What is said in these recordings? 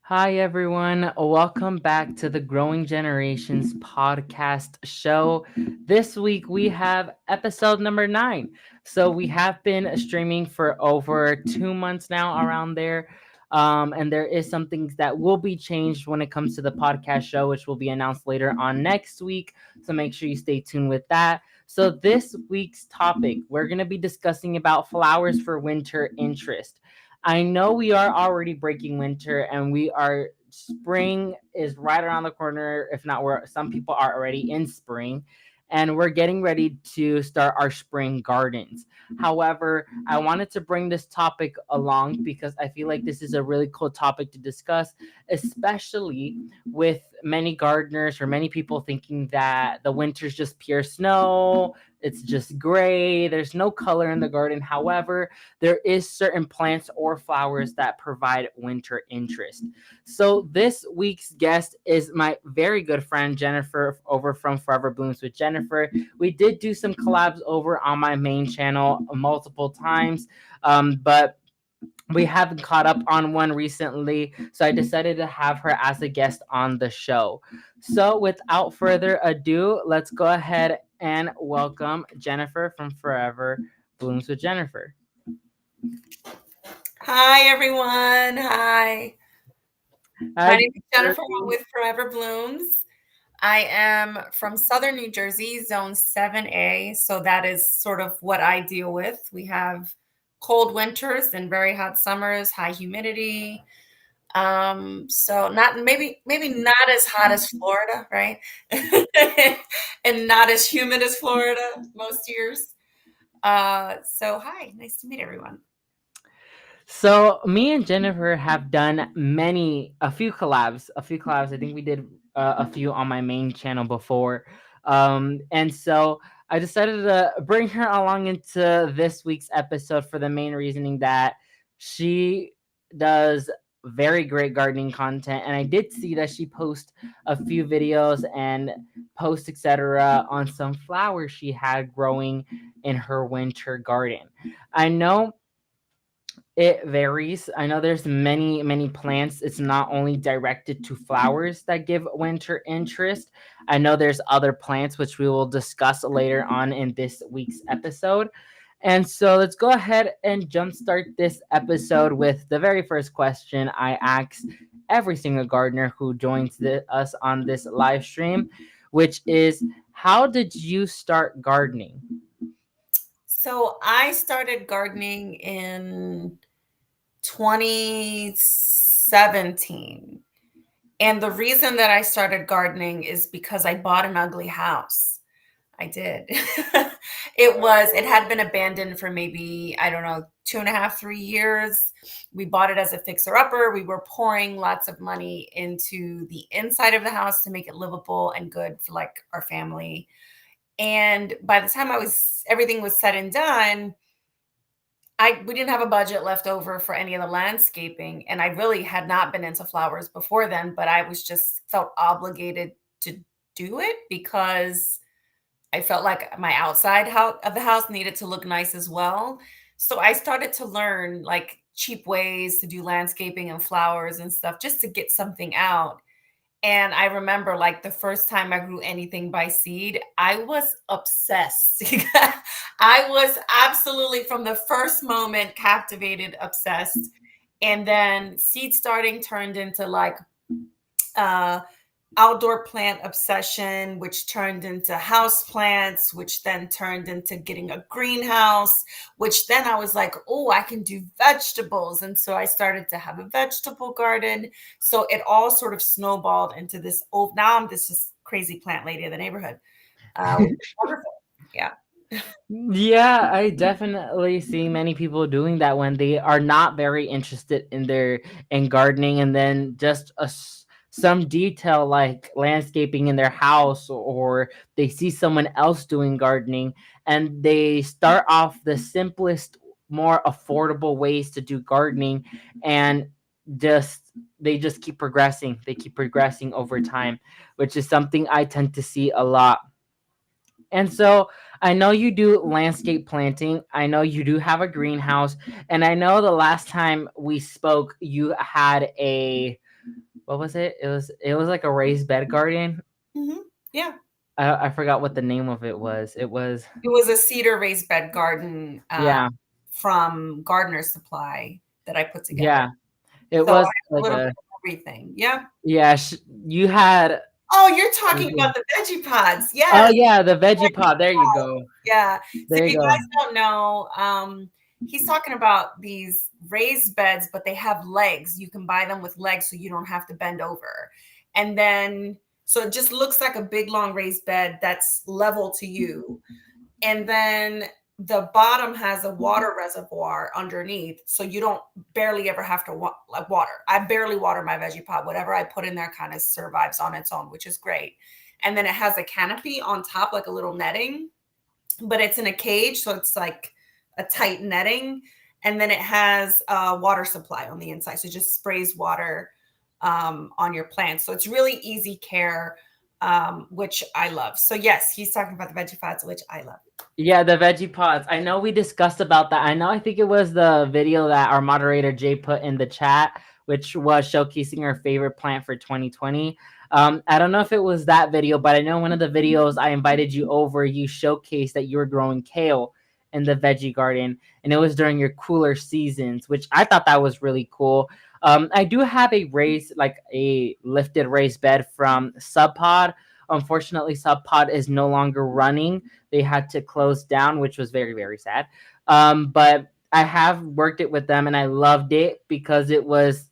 Hi, everyone. Welcome back to the Growing Generations podcast show. This week we have episode number 9. So we have been streaming for over 2 months now, around there. And there is some things that will be changed when it comes to the podcast show, which will be announced later on next week. So make sure you stay tuned with that. So this week's topic, we're going to be discussing about flowers for winter interest. I know we are already breaking winter and we are spring is right around the corner, if not where some people are already in spring. And we're getting ready to start our spring gardens. However, I wanted to bring this topic along because I feel like this is a really cool topic to discuss, especially with many gardeners or many people thinking that the winter's just pure snow, it's just gray, there's no color in the garden. However, there is certain plants or flowers that provide winter interest. So this week's guest is my very good friend Jennifer over from Forever Blooms with Jennifer. We did do some collabs over on my main channel multiple times, but we haven't caught up on one recently, so I decided to have her as a guest on the show. So without further ado, let's go ahead and welcome Jennifer from Forever Blooms with Jennifer. Hi, everyone. Hi. My Hi, name is Jennifer. Jennifer. I'm with Forever Blooms. I am from Southern New Jersey, Zone 7A. So that is sort of what I deal with. We have cold winters and very hot summers, high humidity. So not maybe not as hot as Florida, right? And not as humid as Florida most years. So hi, nice to meet everyone. So me and Jennifer have done a few collabs. I think we did a few on my main channel before, and so I decided to bring her along into this week's episode for the main reasoning that she does very great gardening content, and I did see that she posts a few videos and posts etc. on some flowers she had growing in her winter garden. I know it varies. I know there's many plants. It's not only directed to flowers that give winter interest. I know there's other plants which we will discuss later on in this week's episode. And so let's go ahead and jumpstart this episode with the very first question I ask every single gardener who joins us on this live stream, which is, how did you start gardening? So I started gardening in 2017. And the reason that I started gardening is because I bought an ugly house. I did. It had been abandoned for maybe, I don't know, 2.5, 3 years. We bought it as a fixer upper. We were pouring lots of money into the inside of the house to make it livable and good for like our family. And by the time everything was said and done, we didn't have a budget left over for any of the landscaping, and I really had not been into flowers before then, but I was just felt obligated to do it because I felt like my outside of the house needed to look nice as well. So I started to learn like cheap ways to do landscaping and flowers and stuff just to get something out. And I remember like the first time I grew anything by seed, I was obsessed. I was absolutely from the first moment captivated, obsessed. And then seed starting turned into like uh outdoor plant obsession, which turned into house plants, which then turned into getting a greenhouse, which then I was like, oh, I can do vegetables. And so I started to have a vegetable garden. So it all sort of snowballed into this. Oh, now I'm this just crazy plant lady of the neighborhood, which is wonderful. Yeah. Yeah, I definitely see many people doing that when they are not very interested in gardening, and then just some detail like landscaping in their house, or they see someone else doing gardening and they start off the simplest, more affordable ways to do gardening, and just they just keep progressing. They keep progressing over time, which is something I tend to see a lot. And so I know you do landscape planting. I know you do have a greenhouse. And I know the last time we spoke, you had what was it? It was like a raised bed garden. Yeah. I forgot what the name of it was. It was It was a cedar raised bed garden yeah, from Gardener's Supply that I put together. yeah. It So I was have a like little a bit of everything. Yeah. yeah. You had Oh, you're talking about the veggie pods. oh Yes. yeah, the veggie pot. There you go. Yeah. So There if you you go. guys don't know, he's talking about these raised beds, but they have legs. You can buy them with legs so you don't have to bend over. And then, so it just looks like a big long raised bed that's level to you. And then the bottom has a water reservoir underneath, so you don't barely ever have to like water. I barely water my veggie pot. Whatever I put in there kind of survives on its own, which is great. And then it has a canopy on top, like a little netting, but it's in a cage, so it's like a tight netting. And then it has a water supply on the inside, so it just sprays water on your plants. So it's really easy care, which I love. So yes, he's talking about the veggie pods, which I love. Yeah, the veggie pods. I know we discussed about that. I think it was the video that our moderator Jay put in the chat, which was showcasing our favorite plant for 2020. I don't know if it was that video, but I know one of the videos I invited you over, you showcased that you were growing kale in the veggie garden, and it was during your cooler seasons, which I thought that was really cool. I do have a raised, like a lifted raised bed from Sub Pod. Unfortunately, Sub Pod is no longer running. They had to close down, which was very, very sad. But I have worked it with them and I loved it because it was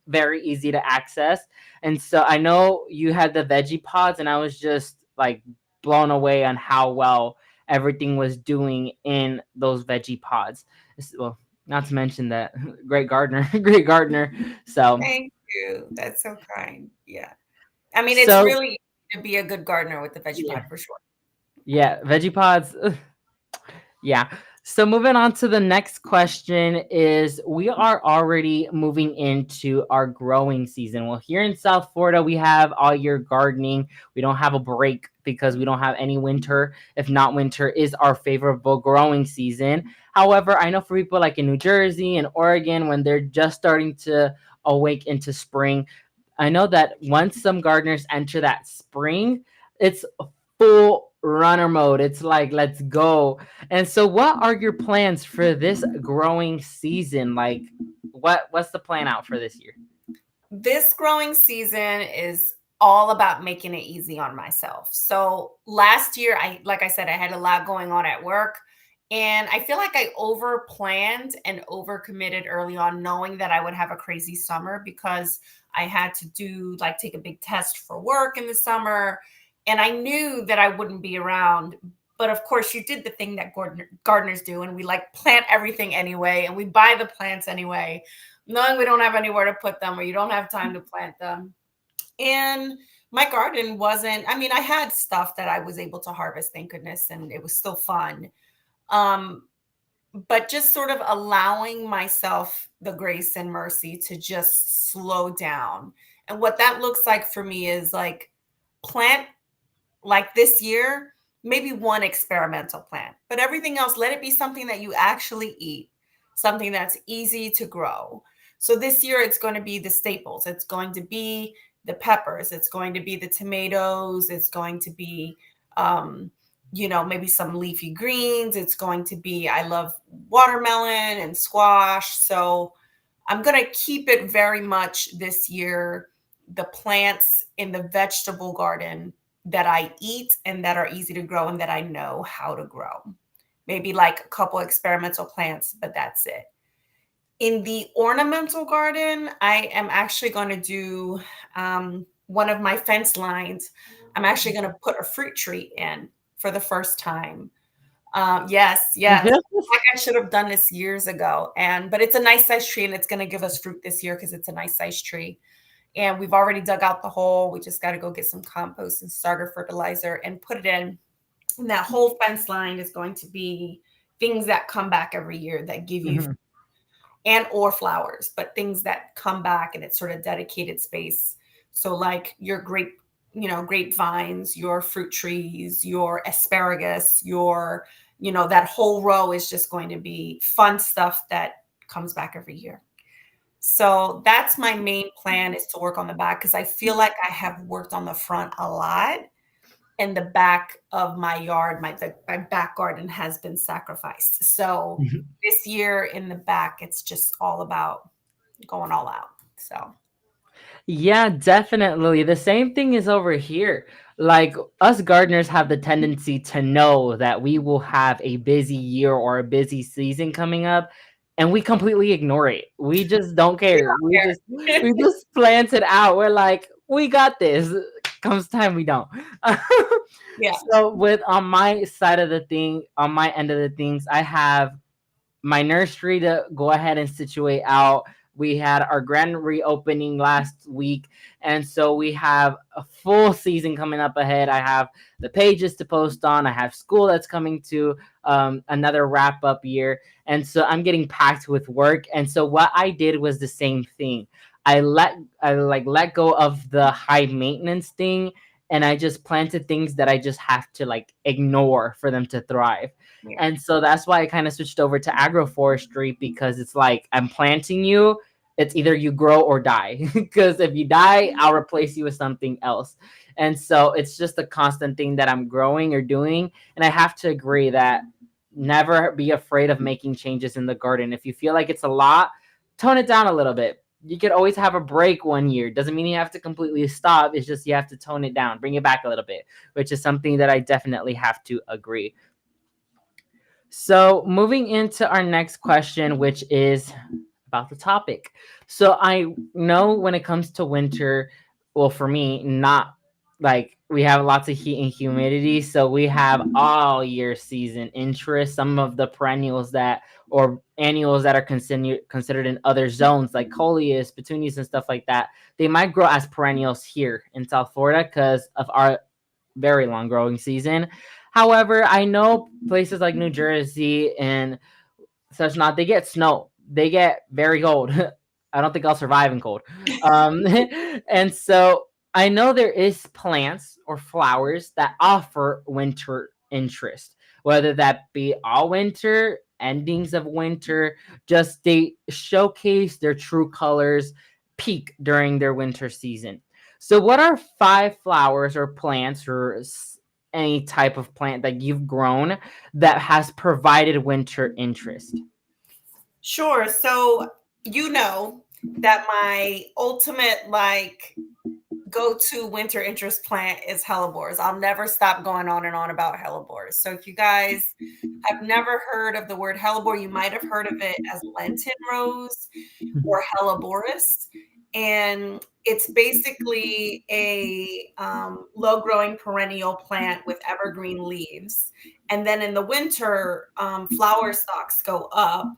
very easy to access. And so I know you had the veggie pods, and I was just like blown away on how well everything was doing in those veggie pods. Well, not to mention that great gardener, great gardener. So, Thank you. That's so kind. Yeah. I mean, it's so really easy to be a good gardener with the veggie yeah, pod for sure. yeah, veggie pods. Yeah. So moving on to the next question is we are already moving into our growing season. Well, here in South Florida, we have all year gardening. We don't have a break because we don't have any winter. If not, winter is our favorable growing season. However, I know for people like in New Jersey and Oregon, when they're just starting to awake into spring, I know that once some gardeners enter that spring, it's full runner mode. It's like, let's go. And so, what are your plans for this growing season? Like, what's the plan out for this year? This growing season is all about making it easy on myself. So last year, like I said, I had a lot going on at work. And I feel like I over planned and over committed early on, knowing that I would have a crazy summer because I had to do like take a big test for work in the summer. And I knew that I wouldn't be around. But of course, you did the thing that gardeners do, and we like plant everything anyway, and we buy the plants anyway, knowing we don't have anywhere to put them or you don't have time to plant them. And my garden wasn't, I mean, I had stuff that I was able to harvest, thank goodness, and it was still fun. Um, but just sort of allowing myself the grace and mercy to just slow down. And what that looks like for me is like plant, like this year, maybe one experimental plant, but everything else, let it be something that you actually eat, something that's easy to grow. So this year, it's going to be the staples. It's going to be the peppers. It's going to be the tomatoes. It's going to be, um, maybe some leafy greens. It's going to be, I love watermelon and squash. So I'm going to keep it very much this year, the plants in the vegetable garden that I eat and that are easy to grow and that I know how to grow. Maybe like a couple experimental plants, but that's it. In the ornamental garden, I am actually going to do one of my fence lines. I'm actually going to put a fruit tree in for the first time. Yes, yes. Like I should have done this years ago. But it's a nice size tree and it's going to give us fruit this year because it's a nice size tree. And we've already dug out the hole. We just got to go get some compost and starter fertilizer and put it in. And that whole fence line is going to be things that come back every year that give you Mhm. and or flowers, but things that come back and it's sort of dedicated space. So like your grapevines, your fruit trees, your asparagus, that whole row is just going to be fun stuff that comes back every year. So that's my main plan, is to work on the back, because I feel like I have worked on the front a lot, and the back of my yard, my back garden has been sacrificed. So this year in the back, it's just all about going all out. So Yeah, definitely. The same thing is over here. Like us gardeners have the tendency to know that we will have a busy year or a busy season coming up, and we completely ignore it. We just don't we care. We don't just care. we just plant it out. We're like, we got this. Comes time we don't. Yeah. So with on my side of the thing, on my end of the things, I have my nursery to go ahead and situate out. We had our grand reopening last week, and so we have a full season coming up ahead. I have the pages to post on. I have school that's coming to another wrap up year, and so I'm getting packed with work. And so what I did was the same thing. I let go of the high maintenance thing, and I just planted things that I just have to like ignore for them to thrive. Yeah. And so that's why I kind of switched over to agroforestry, because it's like I'm planting you. It's either you grow or die. Because if you die, I'll replace you with something else. And so it's just a constant thing that I'm growing or doing. And I have to agree that never be afraid of making changes in the garden. If you feel like it's a lot, tone it down a little bit. You could always have a break one year. Doesn't mean you have to completely stop. It's just you have to tone it down, bring it back a little bit, which is something that I definitely have to agree. So, moving into our next question, which is about the topic. So, I know when it comes to winter, well, for me, not like we have lots of heat and humidity. So, we have all year season interest. Some of the perennials that or annuals that are considered in other zones, like coleus, petunias, and stuff like that, they might grow as perennials here in South Florida because of our very long growing season. However, I know places like New Jersey and such not, they get snow. They get very cold. I don't think I'll survive in cold. Um, and so I know there is plants or flowers that offer winter interest, whether that be all winter, endings of winter, just they showcase their true colors, peak during their winter season. So, what are five flowers or plants or any type of plant that you've grown that has provided winter interest? Sure. So you know that my ultimate like go-to winter interest plant is hellebores. I'll never stop going on and on about hellebores. So if you guys have never heard of the word hellebore, you might have heard of it as Lenten rose or helleborus. And it's basically a low-growing perennial plant with evergreen leaves. And then in the winter, flower stalks go up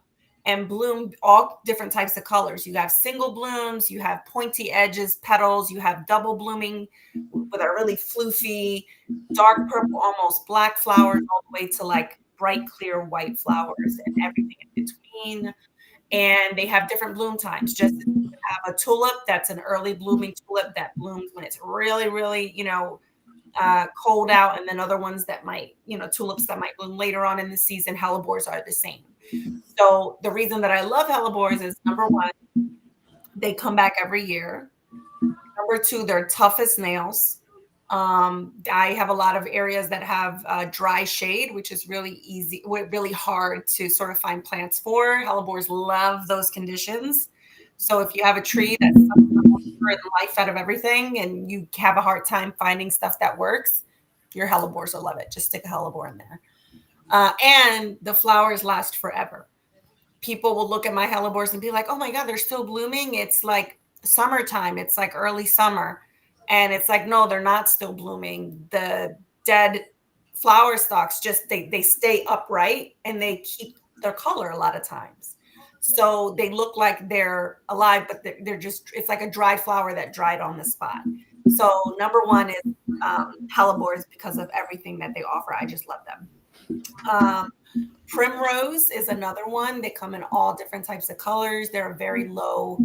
and bloom all different types of colors. You have single blooms, you have pointy edges, petals, you have double blooming with a really floofy, dark purple, almost black flowers, all the way to like bright, clear white flowers and everything in between. And they have different bloom times. Just as you have a tulip that's an early blooming tulip that blooms when it's really, really, cold out, and then other ones that might, tulips that might bloom later on in the season. Hellebores are the same. So the reason that I love hellebores is number one, they come back every year. Number two, they're tough as nails. I have a lot of areas that have dry shade, which is really easy, really hard to sort of find plants for. Hellebores love those conditions. So if you have a tree that sucks the life out of everything and you have a hard time finding stuff that works, your hellebores will love it. Just stick a hellebore in there. And the flowers last forever. People will look at my hellebores and be like, "Oh my God, they're still blooming. It's like summertime. It's like early summer." And it's like, no, they're not still blooming. The dead flower stalks just they stay upright and they keep their color a lot of times. So they look like they're alive, but they're just it's like a dried flower that dried on the spot. So number one is hellebores because of everything that they offer. I just love them. Um, Primrose is another one. They come in all different types of colors. They're very low.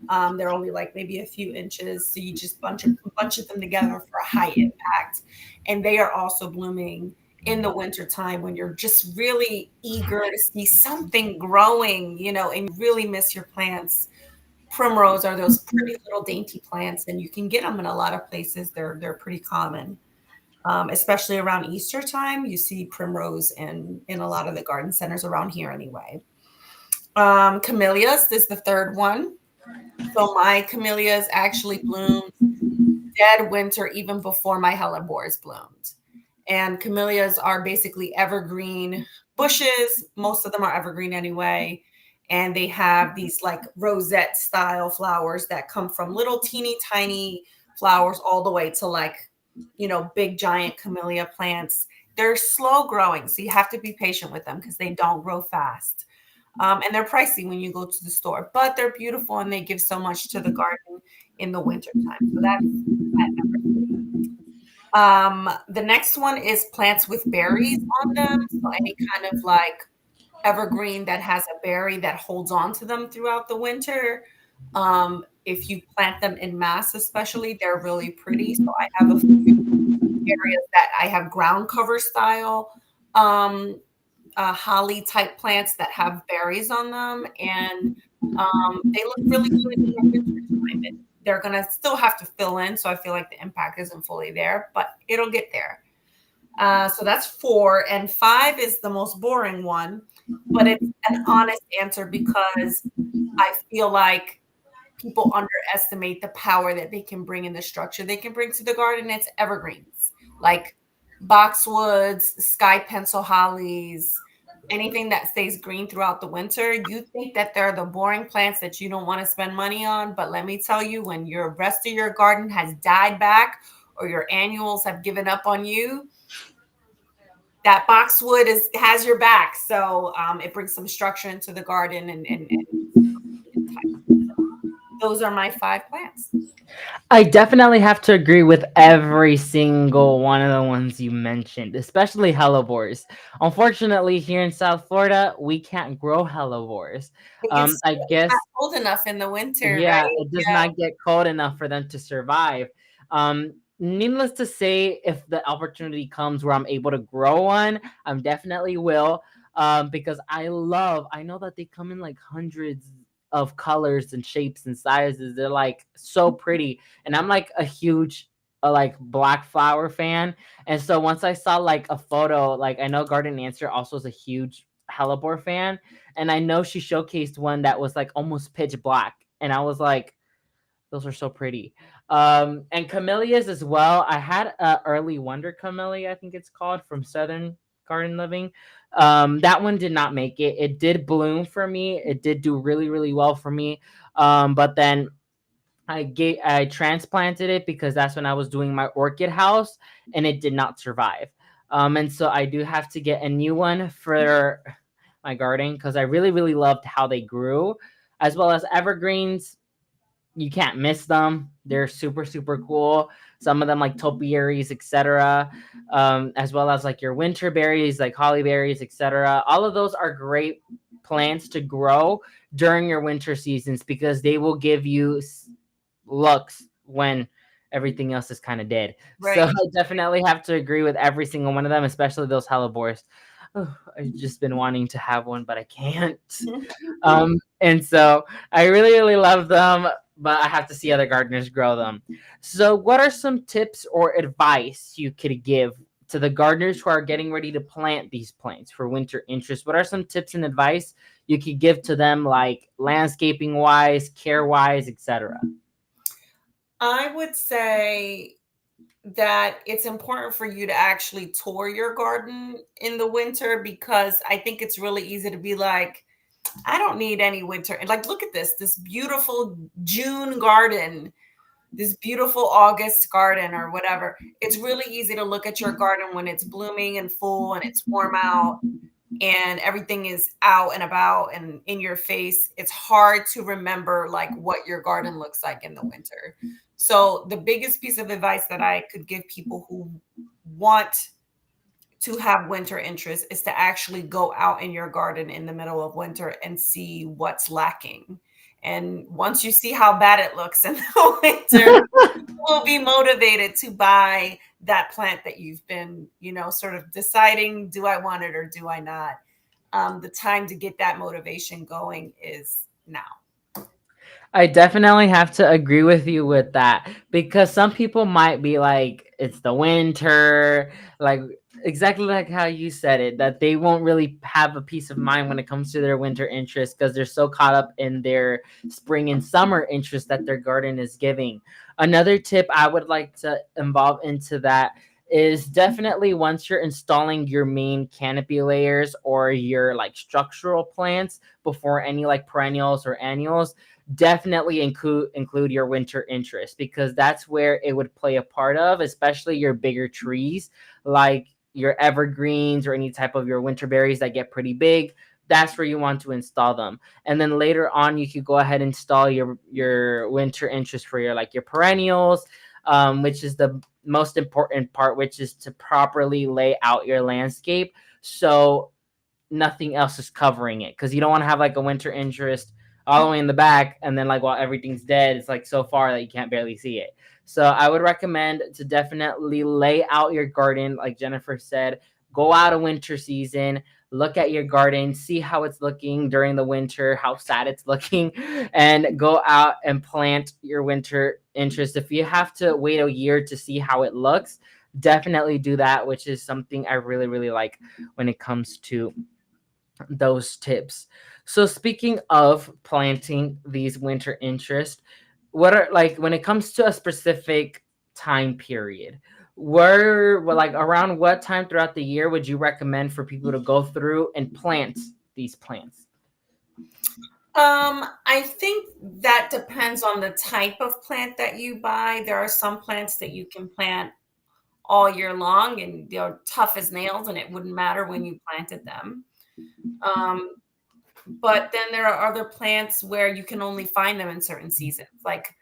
They're only like maybe a few inches, so you just bunch of them together for a high impact. And they are also blooming in the winter time when you're just really eager to see something growing, and you really miss your plants. Primrose are those pretty little dainty plants, and you can get them in a lot of places. They're pretty common, especially around Easter time. You see primrose in a lot of the garden centers around here anyway. Camellias is the third one. So my camellias actually bloomed dead winter even before my hellebores bloomed. And camellias are basically evergreen bushes. Most of them are evergreen anyway. And they have these like rosette style flowers that come from little teeny tiny flowers all the way to like, big giant camellia plants. They're slow growing, so you have to be patient with them because they don't grow fast. And they're pricey when you go to the store, but they're beautiful and they give so much to the garden in the winter time. So that's at number three. The next one is plants with berries on them. So any kind of like evergreen that has a berry that holds on to them throughout the winter. If you plant them in mass, especially, they're really pretty. So I have a few areas that I have ground cover style um, holly type plants that have berries on them, and they look really good in the winter time. They're gonna still have to fill in, so I feel like the impact isn't fully there, but it'll get there. So that's four, and five is the most boring one, but it's an honest answer because I feel like people underestimate the power that they can bring in the structure they can bring to the garden. It's evergreens like boxwoods, sky pencil hollies, anything that stays green throughout the winter. You think that they're the boring plants that you don't want to spend money on, but let me tell you, when your rest of your garden has died back or your annuals have given up on you, that boxwood has your back. So it brings some structure into the garden and those are my five plants. I definitely have to agree with every single one of the ones you mentioned, especially hellebores. Unfortunately, here in South Florida, we can't grow hellebores. I It's not guess, cold enough in the winter, yeah, right? it does not get cold enough for them to survive. Needless to say, if the opportunity comes where I'm able to grow one, I'm definitely will. Because I know that they come in like hundreds of colors and shapes and sizes. They're like so pretty, and I'm like a huge like black flower fan. And so once I saw like a photo, like I know Garden Answer also is a huge hellebore fan, and I know she showcased one that was like almost pitch black, and I was like, those are so pretty. And camellias as well. I had a early wonder camellia, I think it's called, from Southern Garden Living. That one did not make it. It did bloom for me. It did do really really well for me. But then I transplanted it because that's when I was doing my orchid house, and it did not survive. And so I do have to get a new one for my garden because I really really loved how they grew, as well as evergreens. You can't miss them. They're super super cool. Some of them like topiaries, etc., as well as like your winter berries, like holly berries, etc. All of those are great plants to grow during your winter seasons because they will give you looks when everything else is kind of dead. So Right. I definitely have to agree with every single one of them, especially those hellebores. Oh, I've just been wanting to have one, but I can't. And so I really, really love them, but I have to see other gardeners grow them. So, what are some tips or advice you could give to the gardeners who are getting ready to plant these plants for winter interest? What are some tips and advice you could give to them, like landscaping wise, care wise, etc.? I would say that it's important for you to actually tour your garden in the winter because I think it's really easy to be like, I don't need any winter. And like, look at this beautiful June garden, this beautiful August garden or whatever. It's really easy to look at your garden when it's blooming and full and it's warm out and everything is out and about and in your face. It's hard to remember like what your garden looks like in the winter. So the biggest piece of advice that I could give people who want to have winter interest is to actually go out in your garden in the middle of winter and see what's lacking. And once you see how bad it looks in the winter, will be motivated to buy that plant that you've been, sort of deciding, do I want it or do I not? The time to get that motivation going is now. I definitely have to agree with you with that because some people might be like, it's the winter, like exactly like how you said it, that they won't really have a peace of mind when it comes to their winter interest because they're so caught up in their spring and summer interest that their garden is giving. Another tip I would like to involve into that is definitely once you're installing your main canopy layers or your like structural plants before any like perennials or annuals, definitely include your winter interest because that's where it would play a part of, especially your bigger trees like your evergreens or any type of your winter berries that get pretty big. That's where you want to install them. And then later on you could go ahead and install your winter interest for your like your perennials, which is the most important part, which is to properly lay out your landscape so nothing else is covering it, because you don't want to have like a winter interest all the way in the back and then like while everything's dead it's like so far that you can't barely see it. So I would recommend to definitely lay out your garden like Jennifer said. Go out of winter season, look at your garden, see how it's looking during the winter, how sad it's looking, and go out and plant your winter interest. If you have to wait a year to see how it looks, definitely do that, which is something I really really like when it comes to those tips. So speaking of planting these winter interests, what are like when it comes to a specific time period? Where well, like around what time throughout the year would you recommend for people to go through and plant these plants? I think that depends on the type of plant that you buy. There are some plants that you can plant all year long and they're tough as nails and it wouldn't matter when you planted them. Um, but then there are other plants where you can only find them in certain seasons. Like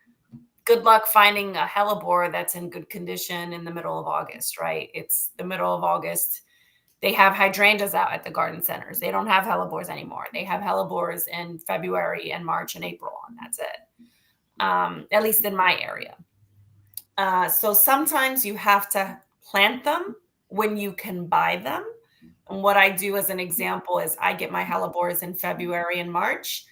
good luck finding a hellebore that's in good condition in the middle of August, right? It's the middle of August. They have hydrangeas out at the garden centers. They don't have hellebores anymore. They have hellebores in February and March and April, and that's it. At least in my area. So sometimes you have to plant them when you can buy them. And what I do as an example is I get my hellebores in February and March.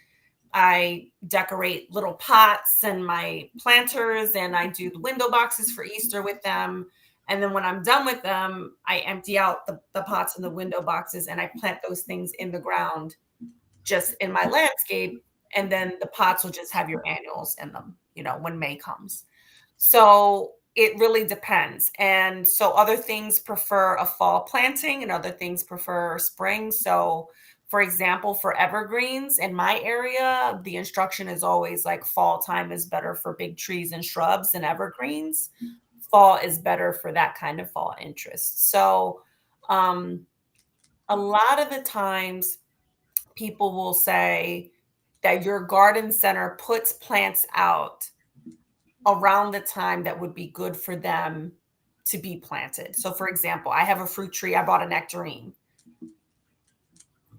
I decorate little pots and my planters, and I do the window boxes for Easter with them. And then when I'm done with them, I empty out the pots and the window boxes and I plant those things in the ground just in my landscape. And then the pots will just have your annuals in them, when May comes. So it really depends. And so other things prefer a fall planting and other things prefer spring. So, for example, for evergreens in my area, the instruction is always like fall time is better for big trees and shrubs and evergreens. Fall is better for that kind of fall interest. So, um, a lot of the times people will say that your garden center puts plants out around the time that would be good for them to be planted. So, for example, I have a fruit tree, I bought a nectarine.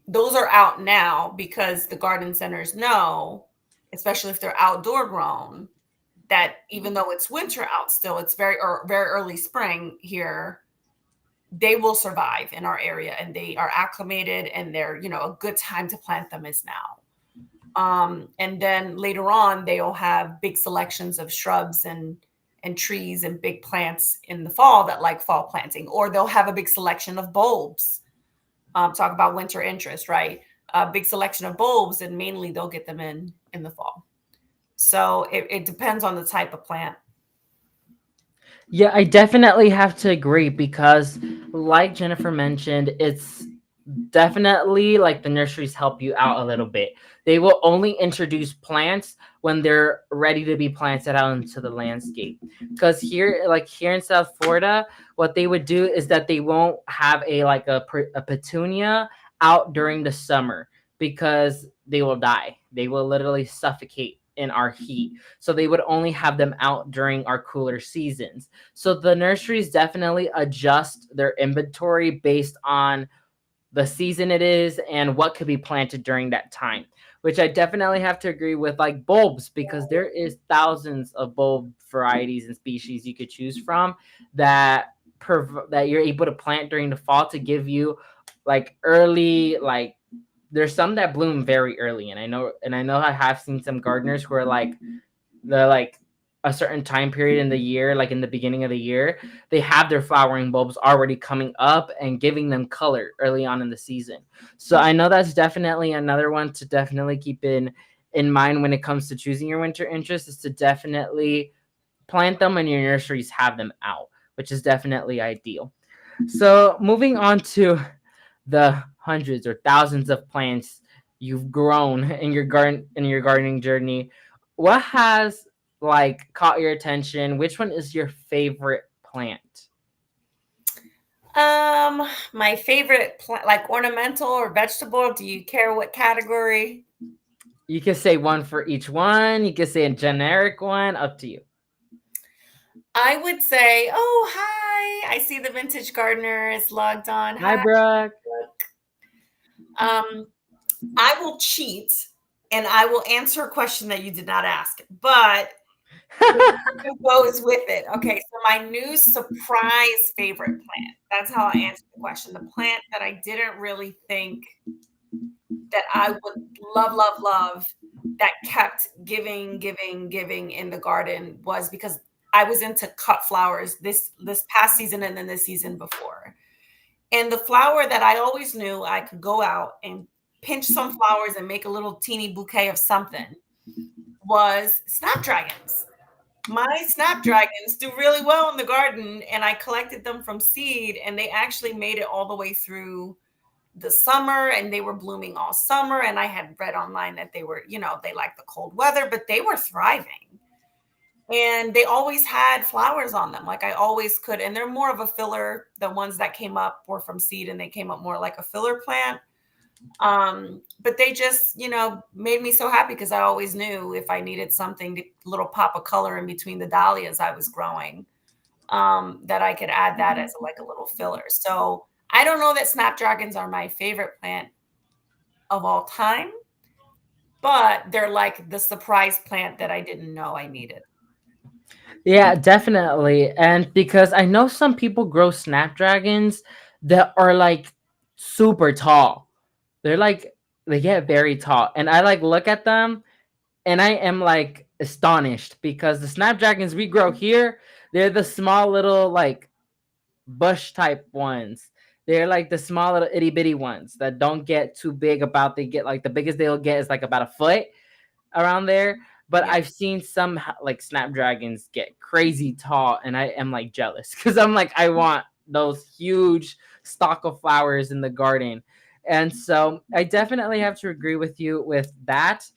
Those are out now because the garden centers know, especially if they're outdoor grown, that even though it's winter out still, it's very early spring here, they will survive in our area and they are acclimated and they're, a good time to plant them is now. And then later on, they'll have big selections of shrubs and trees and big plants in the fall that like fall planting, or they'll have a big selection of bulbs. Talk about winter interest, right? A big selection of bulbs, and mainly they'll get them in the fall. So it depends on the type of plant. Yeah, I definitely have to agree because, like Jennifer mentioned, it's definitely like the nurseries help you out a little bit. They will only introduce plants when they're ready to be planted out into the landscape. Because here, like here in South Florida, what they would do is that they won't have a petunia out during the summer because they will die. They will literally suffocate in our heat. So they would only have them out during our cooler seasons. So the nurseries definitely adjust their inventory based on the season it is and what could be planted during that time, which I definitely have to agree with, like bulbs, because there is thousands of bulb varieties and species you could choose from that that you're able to plant during the fall to give you like early like there's some that bloom very early, and I know I have seen some gardeners who are like the like a certain time period in the year, like in the beginning of the year, they have their flowering bulbs already coming up and giving them color early on in the season. So I know that's definitely another one to definitely keep in mind when it comes to choosing your winter interest, is to definitely plant them and your nurseries have them out, which is definitely ideal. So moving on to the hundreds or thousands of plants you've grown in your gardening journey, what has like caught your attention? Which one is your favorite plant? My favorite plant, like ornamental or vegetable. Do you care what category? You can say one for each one. You can say a generic one. Up to you. I would say, oh, hi. I see the vintage gardener is logged on. Hi, Hi. Brooke. Um, I will cheat and I will answer a question that you did not ask, but it goes with it. Okay, so my new surprise favorite plant. That's how I answer the question. The plant that I didn't really think that I would love, love, love, that kept giving, giving, giving in the garden was because I was into cut flowers this past season and then the season before. And the flower that I always knew I could go out and pinch some flowers and make a little teeny bouquet of something was snapdragons. My snapdragons do really well in the garden, and I collected them from seed, and they actually made it all the way through the summer, and they were blooming all summer. And I had read online that they were, they like the cold weather, but they were thriving. And they always had flowers on them. Like I always could. And they're more of a filler. The ones that came up were from seed and they came up more like a filler plant. But they just, made me so happy because I always knew if I needed something, to little pop of color in between the dahlias I was growing, that I could add that as like a little filler. So I don't know that snapdragons are my favorite plant of all time, but they're like the surprise plant that I didn't know I needed. Yeah, definitely. And because I know some people grow snapdragons that are like super tall. They're like they get very tall. And I like look at them and I am like astonished because the snapdragons we grow here, they're the small little like bush type ones. They're like the small little itty bitty ones that don't get too big. About they get like the biggest they'll get is like about a foot around there. But Yeah. I've seen some like snapdragons get crazy tall, and I am like jealous because I'm like I want those huge stalk of flowers in the garden. And so I definitely have to agree with you with that.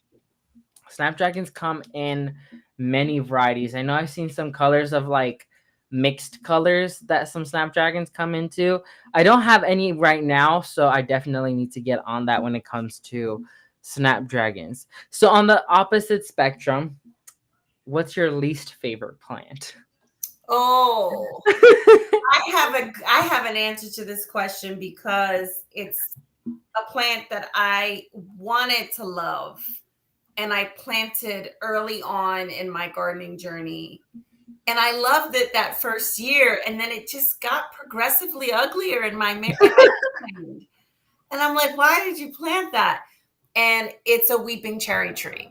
Snapdragons come in many varieties. I know I've seen some colors of like mixed colors that some snapdragons come into. I don't have any right now, so I definitely need to get on that when it comes to snapdragons. So on the opposite spectrum, what's your least favorite plant? Oh, I have an answer to this question because it's a plant that I wanted to love and I planted early on in my gardening journey. And I loved it that first year, and then it just got progressively uglier in my mind. And I'm like, why did you plant that? And it's a weeping cherry tree.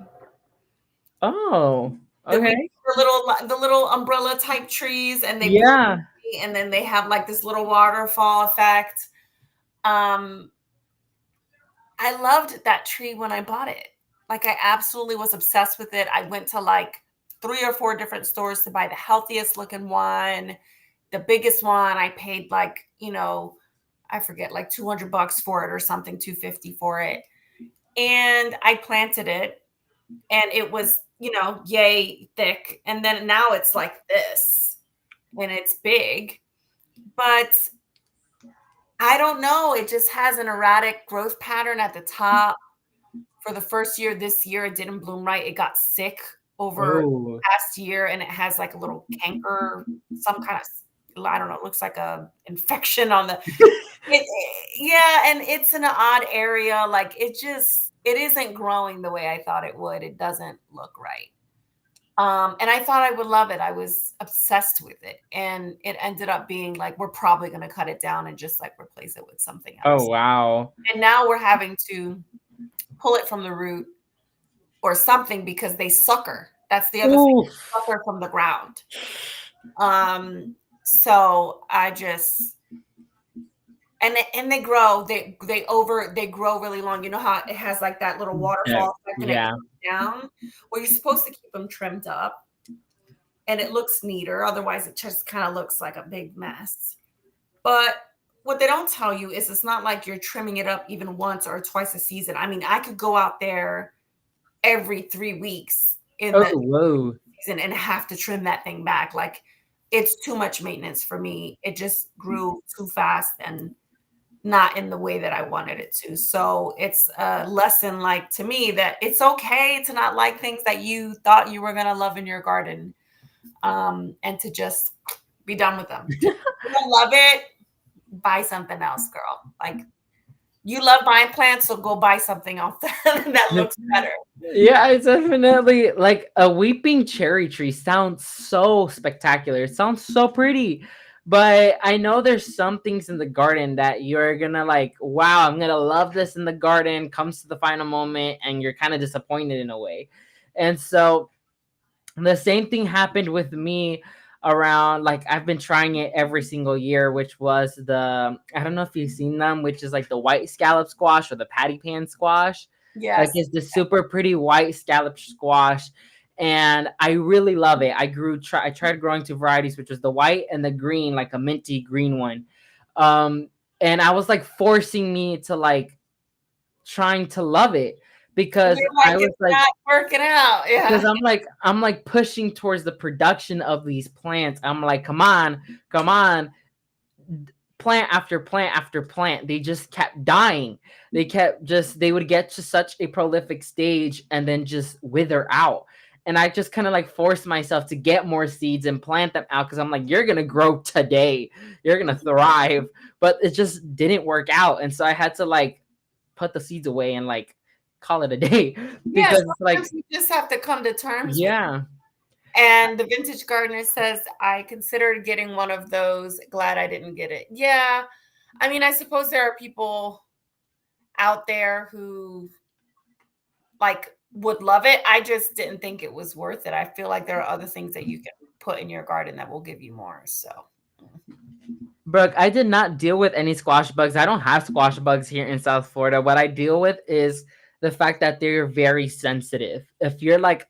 Oh, The weep okay. the little umbrella type trees, and they bloom, Yeah. and then they have like this little waterfall effect. Um, I loved that tree when I bought it. Like I absolutely was obsessed with it. I went to like 3 or 4 different stores to buy the healthiest looking one. The biggest one, I paid like, I forget, like $200 for it or something, 250 for it. And I planted it and it was, yay thick. And then now it's like this and it's big. But I don't know. It just has an erratic growth pattern at the top. For the first year, this year, it didn't bloom right. It got sick over Oh. the past year, and it has like a little canker, some kind of, I don't know, it looks like a infection on the it, yeah, and it's in an odd area. Like it isn't growing the way I thought it would. It doesn't look right. And I thought I would love it. I was obsessed with it. And it ended up being like, we're probably going to cut it down and just like replace it with something Oh else. wow. And now we're having to pull it from the root or something because they sucker. That's the other thing. Oof. They sucker from the ground. Um, so I just and they grow. They grow really long. You know how it has like that little waterfall effect and it Yeah. comes down? Well, you're supposed to keep them trimmed up and it looks neater. Otherwise, it just kind of looks like a big mess. But what they don't tell you is it's not like you're trimming it up even once or twice a season. I mean, I could go out there every 3 weeks in Oh the whoa. season and have to trim that thing back. Like it's too much maintenance for me. It just grew too fast and not in the way that I wanted it to. So it's a lesson, like to me, that it's okay to not like things that you thought you were going to love in your garden, and to just be done with them. You don't love it, buy something else, girl. Like you love buying plants, so go buy something else that looks better. Yeah, it's definitely like a weeping cherry tree sounds so spectacular. It sounds so pretty. But I know there's some things in the garden that you're gonna like, wow, I'm gonna love this in the garden, comes to the final moment, and you're kind of disappointed in a way. And so the same thing happened with me around like I've been trying it every single year, which was the I don't know if you've seen them, which is like the white scallop squash or the patty pan squash. Like Yes. it's the super pretty white scallop squash. And I really love it. I tried growing two varieties, which was the white and the green, like a minty green one. Um, and I was like forcing me to like trying to love it because You're I like, was it's like, not working out. because Yeah. I'm like pushing towards the production of these plants. I'm like, come on, plant after plant after plant. They just kept dying. They would get to such a prolific stage and then just wither out. And I just kind of like forced myself to get more seeds and plant them out because I'm like, you're gonna grow today, you're gonna thrive. But it just didn't work out, and so I had to like put the seeds away and like call it a day Yeah, because it's like, sometimes you just have to come to terms with it. yeah. And the vintage gardener says, I considered getting one of those. Glad I didn't get it. Yeah. I mean, I suppose there are people out there who like would love it. I just didn't think it was worth it. I feel like there are other things that you can put in your garden that will give you more. So, Brooke, I did not deal with any squash bugs. I don't have squash bugs here in South Florida. What I deal with is the fact that they're very sensitive. If you're like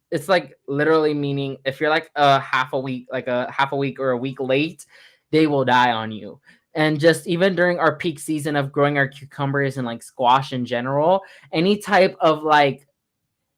it's like literally meaning if you're like a half a week or a week late, they will die on you. And just even during our peak season of growing our cucumbers and like squash in general, any type of like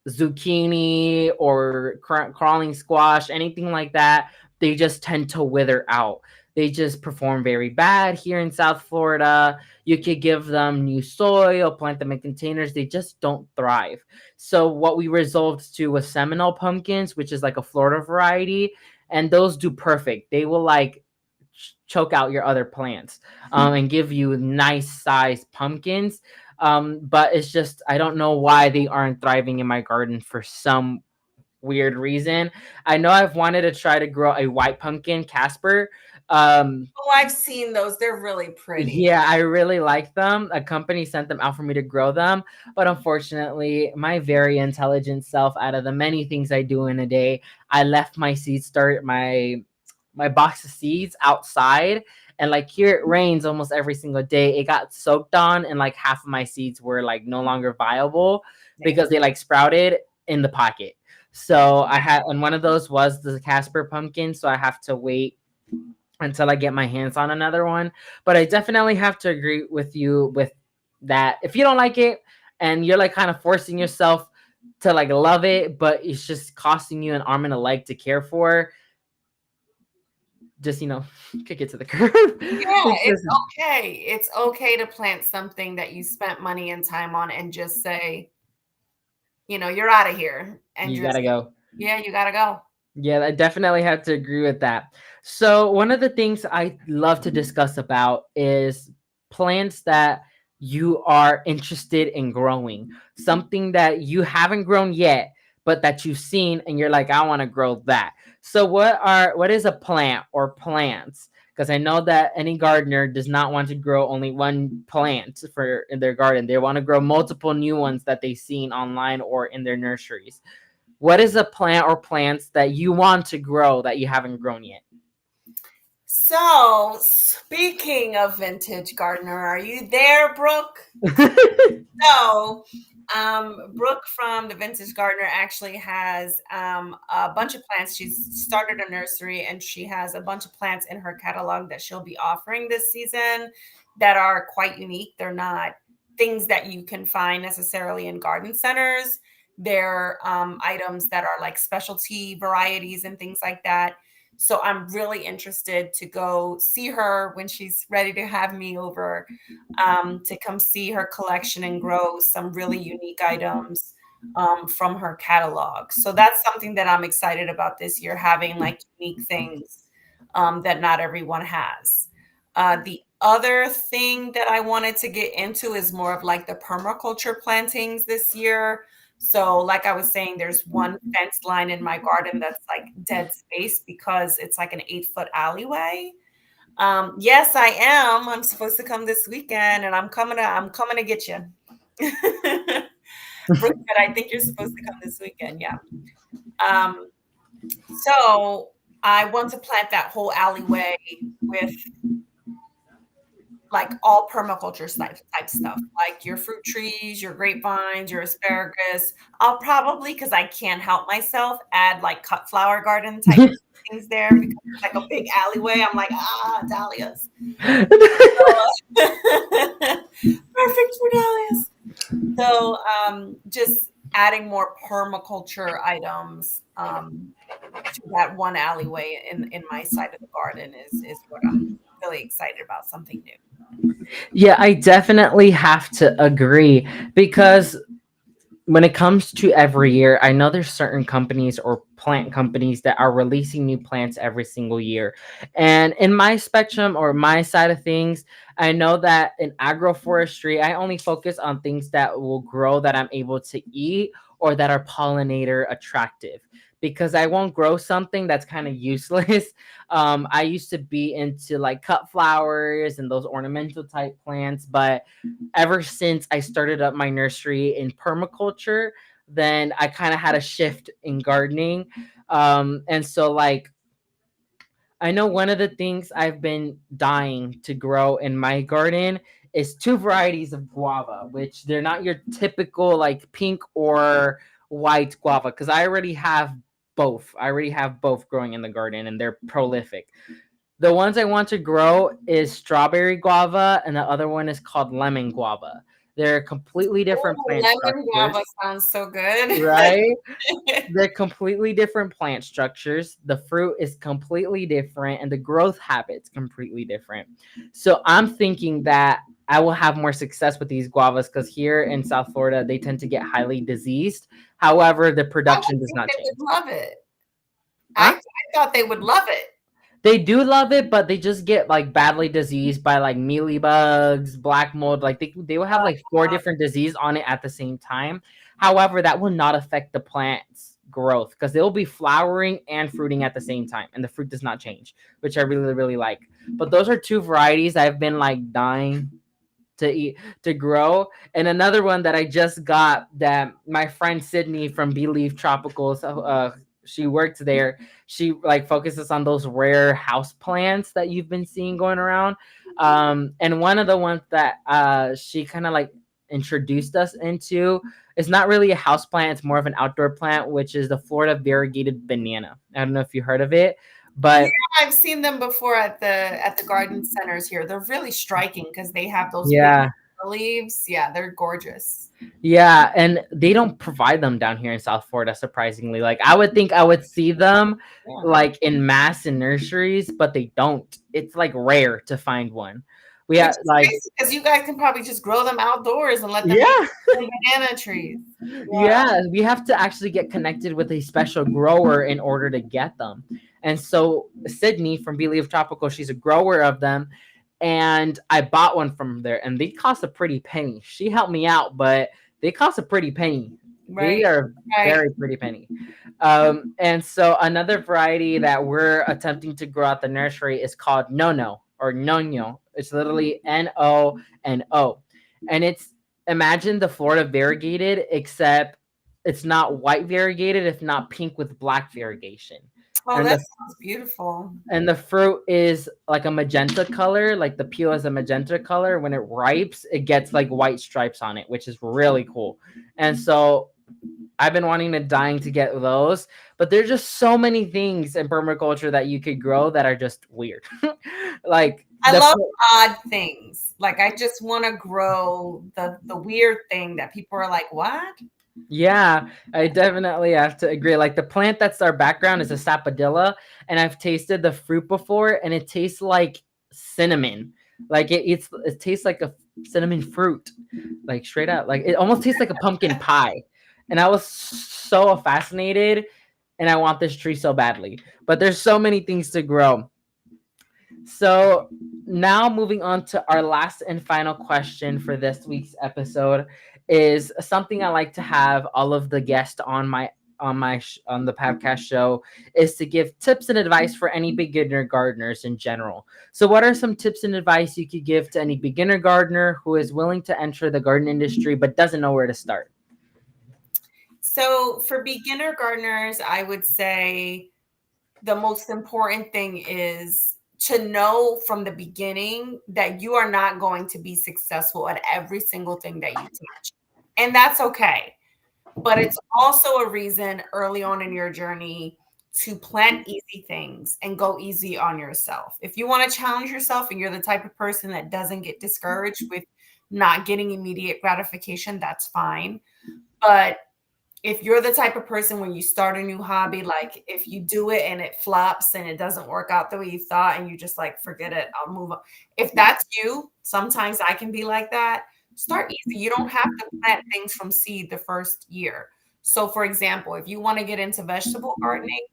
zucchini or crawling squash, anything like that, they just tend to wither out. They just perform very bad here in South Florida. You could give them new soil, plant them in containers, they just don't thrive. So what we resolved to was Seminole pumpkins, which is like a Florida variety, and those do perfect. They will like choke out your other plants, and give you nice sized pumpkins. But it's just I don't know why they aren't thriving in my garden for some weird reason. I know I've wanted to try to grow a white pumpkin, Casper. Um, oh, I've seen those. They're really pretty. yeah, I really like them. A company sent them out for me to grow them, but unfortunately, my very intelligent self, out of the many things I do in a day, I left my seed start my box of seeds outside, and like here it rains almost every single day. It got soaked on, and like half of my seeds were like no longer viable Yeah. because they like sprouted in the pocket. So I had, and one of those was the Casper pumpkin, so I have to wait until I get my hands on another one. But I definitely have to agree with you with that. If you don't like it and you're like kind of forcing yourself to like love it, but it's just costing you an arm and a leg to care for, just kick it to the curb. Yeah, It's it's just okay. It's okay to plant something that you spent money and time on and just say, you're out of here and you just, gotta go. yeah, you gotta go. Yeah, I definitely have to agree with that. So, one of the things I love to discuss about is plants that you are interested in growing, something that you haven't grown yet, but that you've seen and you're like, I want to grow that. So what is a plant or plants? Because I know that any gardener does not want to grow only one plant for in their garden. They want to grow multiple new ones that they've seen online or in their nurseries. What is a plant or plants that you want to grow that you haven't grown yet? So, speaking of vintage gardener, are you there, Brooke? So, Brooke from the Vintage Gardener actually has a bunch of plants. She's started a nursery and she has a bunch of plants in her catalog that she'll be offering this season that are quite unique. They're not things that you can find necessarily in garden centers. They're items that are like specialty varieties and things like that. So I'm really interested to go see her when she's ready to have me over, to come see her collection and grow some really unique items from her catalog. So that's something that I'm excited about this year, having like unique things that not everyone has. The other thing that I wanted to get into is more of like the permaculture plantings this year. So, like I was saying, there's one fence line in my garden that's like dead space because it's like an 8-foot alleyway. Yes, I am. I'm supposed to come this weekend, and I'm coming to get you. Brooke said, I think you're supposed to come this weekend. Yeah. Um, so I want to plant that whole alleyway with like all permaculture type stuff, like your fruit trees, your grapevines, your asparagus. I'll probably, because I can't help myself, add like cut flower garden type things there because it's like a big alleyway. I'm like, dahlias. Perfect for dahlias. So, just adding more permaculture items to that one alleyway in my side of the garden is what I'm really excited about. Something new. Yeah, I definitely have to agree because when it comes to every year, I know there's certain companies or plant companies that are releasing new plants every single year. And in my spectrum or my side of things, I know that in agroforestry, I only focus on things that will grow that I'm able to eat or that are pollinator attractive. Because I won't grow something that's kind of useless. I used to be into like cut flowers and those ornamental type plants, but ever since I started up my nursery in permaculture, then I kind of had a shift in gardening. And so, like, I know one of the things I've been dying to grow in my garden is two varieties of guava, which they're not your typical like pink or white guava, because I already have both. I already have both growing in the garden and they're prolific. The ones I want to grow is strawberry guava, and the other one is called lemon guava. They're completely different Oh, plant lemon guava structures, sounds so good. right? They're completely different plant structures. The fruit is completely different, and the growth habits completely different. So I'm thinking that I will have more success with these guavas because here in South Florida they tend to get highly diseased. However, the I production would does think not they change. would love it. I Huh? I thought they would love it. They do love it, but they just get like badly diseased by like mealy bugs, black mold. Like they will have like four different diseases on it at the same time. However, that will not affect the plant's growth because they'll be flowering and fruiting at the same time, and the fruit does not change, which I really really like. But those are two varieties I've been like dying to eat to grow. And another one that I just got that my friend Sydney from Believe Tropicals, she works there. She like focuses on those rare house plants that you've been seeing going around. And one of the ones that she kind of like introduced us into is not really a house plant, it's more of an outdoor plant, which is the Florida variegated banana. I don't know if you heard of it, Yeah, but I've seen them before at the garden centers here. They're really striking because they have those big yeah. leaves. Yeah, they're gorgeous. Yeah, and they don't provide them down here in South Florida, surprisingly. Like I would think I would see them Yeah. like in mass in nurseries, but they don't. It's like rare to find one. We Which have is like crazy because you guys can probably just grow them outdoors and let them be yeah, banana trees. Yeah. yeah, we have to actually get connected with a special grower in order to get them. And so Sydney from Believe Tropical, she's a grower of them, and I bought one from there, and they cost a pretty penny. She helped me out, but they cost a pretty penny. They Right. are Right. very pretty penny. And so another variety that we're attempting to grow at the nursery is called nono or nono. It's literally Nono. And it's, imagine the Florida variegated, except it's not white variegated, if not pink with black variegation. Oh, And that the sounds beautiful. fruit is like a magenta color, like the peel is a magenta color. When it ripes, it gets like white stripes on it, which is really cool. And so I've been wanting to dying to get those, but there's just so many things in permaculture that you could grow that are just weird. Like I the love odd things. Like I just want to grow the weird thing that people are like, "What?" Yeah, I definitely have to agree. Like the plant that's our background is a sapodilla, and I've tasted the fruit before, and it tastes like cinnamon. Like it tastes like a cinnamon fruit, like straight up. Like it almost tastes like a pumpkin pie. And I was so fascinated, and I want this tree so badly. But there's so many things to grow. So now moving on to our last and final question for this week's episode is something I like to have all of the guests on on the podcast show is to give tips and advice for any beginner gardeners in general. So what are some tips and advice you could give to any beginner gardener who is willing to enter the garden industry but doesn't know where to start? So for beginner gardeners, I would say the most important thing is to know from the beginning that you are not going to be successful at every single thing that you touch. And that's okay. But it's also a reason early on in your journey to plant easy things and go easy on yourself. If you want to challenge yourself and you're the type of person that doesn't get discouraged with not getting immediate gratification, that's fine. But if you're the type of person when you start a new hobby, like if you do it and it flops and it doesn't work out the way you thought and you just like forget it, I'll move on. If that's you, sometimes I can be like that. Start easy. You don't have to plant things from seed the first year. So for example, if you want to get into vegetable gardening,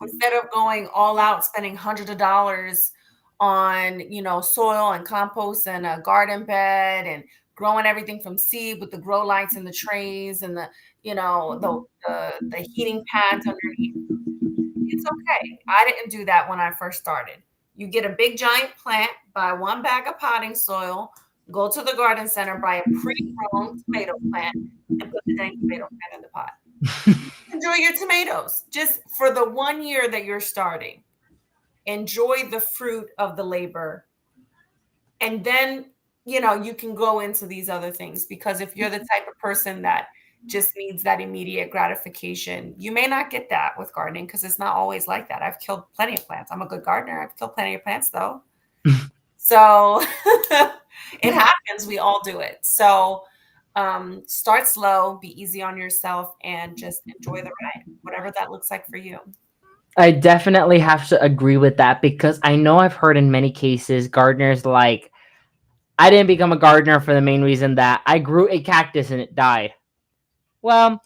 instead of going all out spending hundreds of dollars on soil and compost and a garden bed and growing everything from seed with the grow lights and the trays and the the heating pads underneath, it's okay. I didn't do that when I first started. You get a big giant plant, buy one bag of potting soil, go to the garden center, buy a pre-grown tomato plant, and put the dang tomato plant in the pot. Enjoy your tomatoes just for the 1 year that you're starting. Enjoy the fruit of the labor. And then, you can go into these other things because if you're the type of person that just needs that immediate gratification, you may not get that with gardening because it's not always like that. I've killed plenty of plants. I'm a good gardener. I've killed plenty of plants though. So it happens. We all do it. So start slow, be easy on yourself, and just enjoy the ride, whatever that looks like for you. I definitely have to agree with that because I know I've heard in many cases gardeners like, I didn't become a gardener for the main reason that I grew a cactus and it died. Well,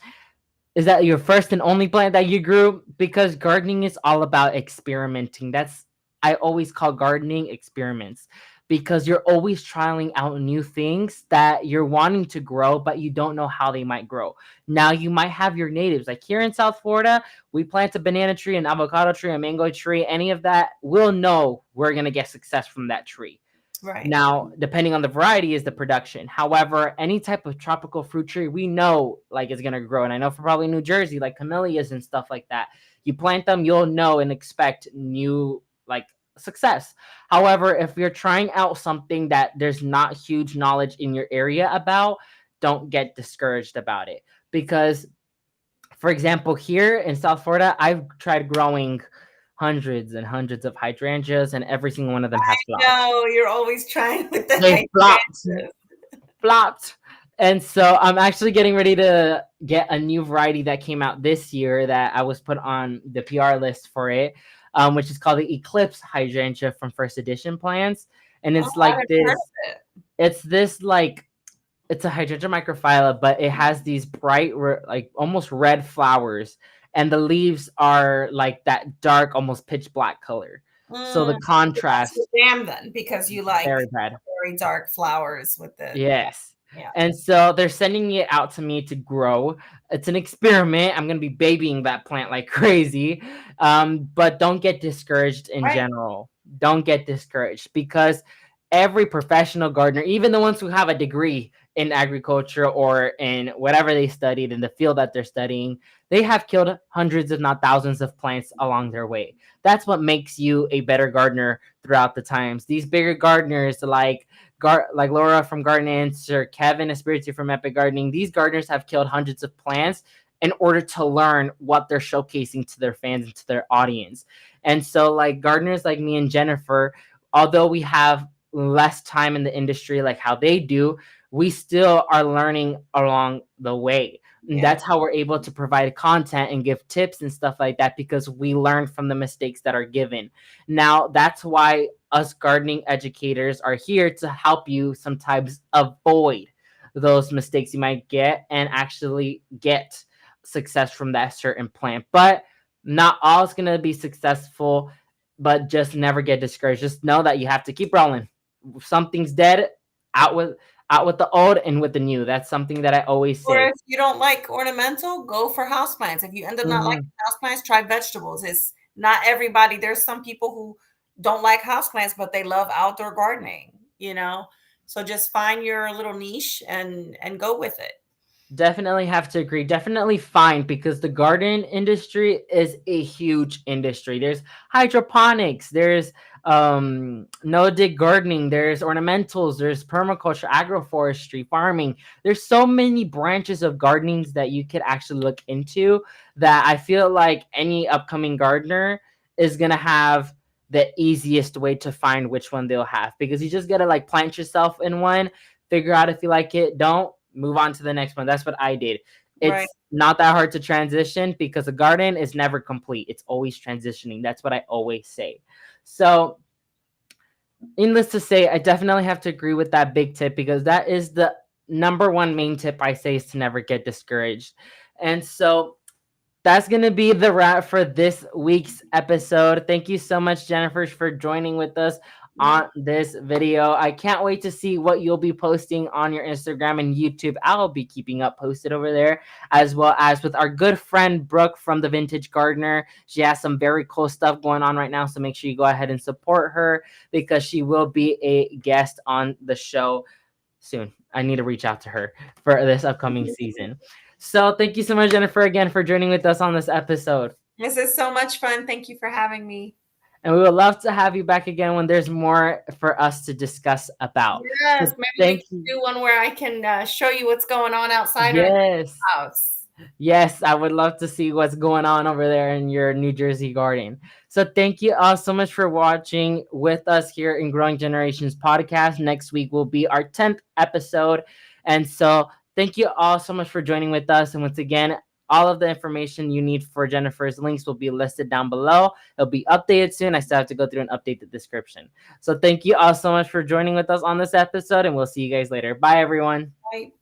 is that your first and only plant that you grew? Because gardening is all about experimenting. That's, I always call gardening experiments because you're always trialing out new things that you're wanting to grow, but you don't know how they might grow. Now you might have your natives. Like here in South Florida, we plant a banana tree, an avocado tree, a mango tree, any of that, we'll know we're gonna get success from that tree. Right. Now, depending on the variety, is the production. However, any type of tropical fruit tree, we know like is gonna grow. And I know for probably New Jersey, like camellias and stuff like that, you plant them, you'll know and expect new like success. However, if you're trying out something that there's not huge knowledge in your area about, don't get discouraged about it. Because, for example, here in South Florida, I've tried growing hundreds and hundreds of hydrangeas, and every single one of them has flopped. No, you're always trying with the They flopped. hydrangeas. Flopped. And so I'm actually getting ready to get a new variety that came out this year that I was put on the PR list for it, which is called the Eclipse hydrangea from First Edition Plants. And Oh, it's I like haven't heard this, of it. it's this like, it's a hydrangea microphylla, but it has these bright, like almost red flowers. And the leaves are like that dark, almost pitch black color. So the So that's your contrast, jam then, because you like very bad. very dark flowers with the Yes. Yeah. And so they're sending it out to me to grow. It's an experiment. I'm going to be babying that plant like crazy. But don't get discouraged in Right. general. Don't get discouraged because every professional gardener, even the ones who have a degree in agriculture or in whatever they studied in the field that they're studying, they have killed hundreds, if not thousands, of plants along their way. That's what makes you a better gardener throughout the times. These bigger gardeners like Laura from Garden Answer, Kevin Espiritu from Epic Gardening, these gardeners have killed hundreds of plants in order to learn what they're showcasing to their fans and to their audience. And so, like gardeners like me and Jennifer, although we have less time in the industry, like how they do, we still are learning along the way. And Yeah. that's how we're able to provide content and give tips and stuff like that because we learn from the mistakes that are given. Now, that's why us gardening educators are here to help you sometimes avoid those mistakes you might get and actually get success from that certain plant. But not all is going to be successful, but just never get discouraged. Just know that you have to keep rolling. If something's dead, out with out with the old and with the new. That's something that I always Or say. if you don't like ornamental, go for houseplants. If you end up not liking Mhm. houseplants, try vegetables. It's not everybody. There's some people who don't like houseplants, but they love outdoor gardening, you know? So just find your little niche and go with it. Definitely have to agree. Definitely fine because the garden industry is a huge industry. There's hydroponics, there's no dig gardening, there's ornamentals, there's permaculture, agroforestry, farming. There's so many branches of gardenings that you could actually look into that I feel like any upcoming gardener is gonna have the easiest way to find which one they'll have because you just gotta like plant yourself in one, figure out if you like it, don't move on to the next one. That's what I did. Right. It's not that hard to transition because a garden is never complete. It's always transitioning. That's what I always say. So, needless to say, I definitely have to agree with that big tip because that is the number one main tip I say is to never get discouraged. And so, that's going to be the wrap for this week's episode. Thank you so much, Jennifer, for joining with us No, on this video. I can't wait to see what you'll be posting on your Instagram and YouTube. I'll be keeping up posted over there, as well as with our good friend Brooke from the Vintage Gardener. She has some very cool stuff going on right now, so make sure you go ahead and support her because she will be a guest on the show soon. I need to reach out to her for this upcoming season. So thank you so much, Jennifer, again for joining with us on this episode. this is so much fun. Thank you for having me. And we would love to have you back again when there's more for us to discuss about. So Yes, maybe we thank can you. do one where I can show you what's going on outside or in Yes. the house. Yes, I would love to see what's going on over there in your New Jersey garden. So thank you all so much for watching with us here in Growing Generations podcast. Next week will be our 10th episode. And so thank you all so much for joining with us. And once again, all of the information you need for Jennifer's links will be listed down below. It'll be updated soon. I still have to go through and update the description. So thank you all so much for joining with us on this episode, and we'll see you guys later. Bye, everyone. Right.